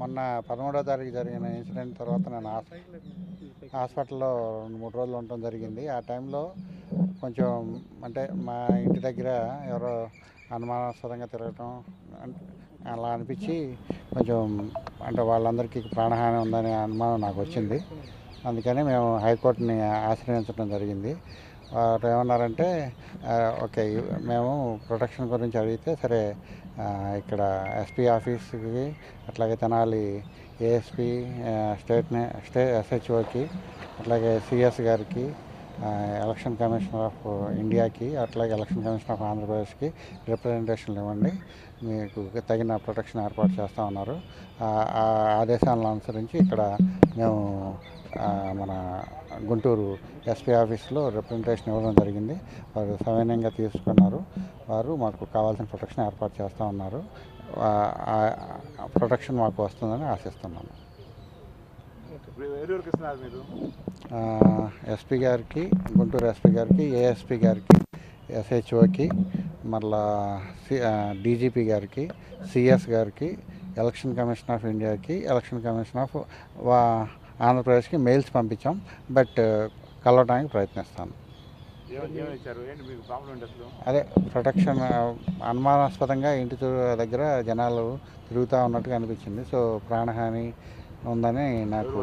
మొన్న 13వ తారీఖు జరిగిన ఇన్సిడెంట్ తర్వాత నేను హాస్పిటల్లో 2-3 రోజులు ఉండటం జరిగింది. ఆ టైంలో కొంచెం అంటే మా ఇంటి దగ్గర ఎవరో అనుమానాస్పదంగా తిరగటం అలా అనిపించి కొంచెం అంటే వాళ్ళందరికీ ప్రాణహాని ఉందనే అనుమానం నాకు వచ్చింది. అందుకని మేము హైకోర్టుని ఆశ్రయించడం జరిగింది. వారు ఏమన్నారంటే ఓకే, మేము ప్రొటెక్షన్ గురించి అడిగితే సరే ఇక్కడ ఎస్పీ ఆఫీస్కి, అట్లాగే తెనాలి ఏఎస్పీ, స్టేట్ ఎస్హెచ్ఓకి, అట్లాగే సిఎస్ గారికి, ఎలక్షన్ కమిషనర్ ఆఫ్ ఇండియాకి, అట్లాగే ఎలక్షన్ కమిషనర్ ఆఫ్ ఆంధ్రప్రదేశ్కి రిప్రజెంటేషన్లు ఇవ్వండి, మీకు తగిన ప్రొటెక్షన్ ఏర్పాటు చేస్తూ ఉన్నారు. ఆ ఆదేశాలను అనుసరించి ఇక్కడ మేము మన గుంటూరు ఎస్పీ ఆఫీస్లో రిప్రజెంటేషన్ ఇవ్వడం జరిగింది. వారు సవినయంగా తీసుకున్నారు. వారు మాకు కావాల్సిన ప్రొటెక్షన్ ఏర్పాటు చేస్తూ ఉన్నారు. ప్రొటెక్షన్ మాకు వస్తుందని ఆశిస్తున్నాను. ఎస్పీ గారికి, గుంటూరు ఎస్పీ గారికి, ఏఎస్పీ గారికి, ఎస్హెచ్ఓకి, మళ్ళా డీజీపీ గారికి, సిఎస్ గారికి, ఎలక్షన్ కమిషన్ ఆఫ్ ఇండియాకి, ఎలక్షన్ కమిషన్ ఆఫ్ ఆంధ్రప్రదేశ్కి మెయిల్స్ పంపించాం. బట్ కలవడానికి ప్రయత్నిస్తాను. అదే ప్రొటెక్షన్ అనుమానాస్పదంగా ఇంటి దగ్గర జనాలు తిరుగుతూ ఉన్నట్టుగా అనిపించింది. సో ప్రాణహాని ఉందని నాకు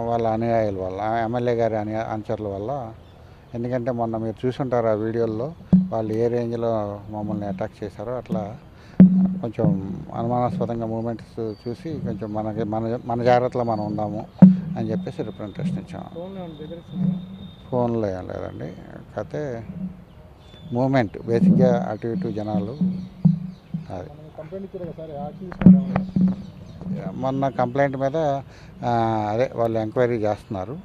వాళ్ళ అనుయాయుల వల్ల, ఎమ్మెల్యే గారి అనుచరుల వల్ల. ఎందుకంటే మొన్న మీరు చూసుంటారు ఆ వీడియోల్లో వాళ్ళు ఏ రేంజ్లో మమ్మల్ని అటాక్ చేశారో. అట్లా కొంచెం అనుమానాస్పదంగా మూమెంట్స్ చూసి కొంచెం మన జాగ్రత్తలో మనం ఉందాము అని చెప్పేసి రిప్రజెంటేషన్ ఇచ్చాము. ఫోన్లో ఏం లేదండి, కాకపోతే మూమెంట్ బేసిక్గా అటు ఇటు జనాలు. అది మొన్న కంప్లైంట్ మీద అదే వాళ్ళు ఎంక్వైరీ చేస్తున్నారు.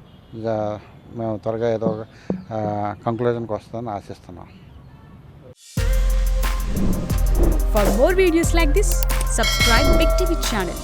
మేము త్వరగా ఏదో కంక్లూజన్కి వస్తుందని ఆశిస్తున్నాం. For more videos like this, subscribe Big TV channel.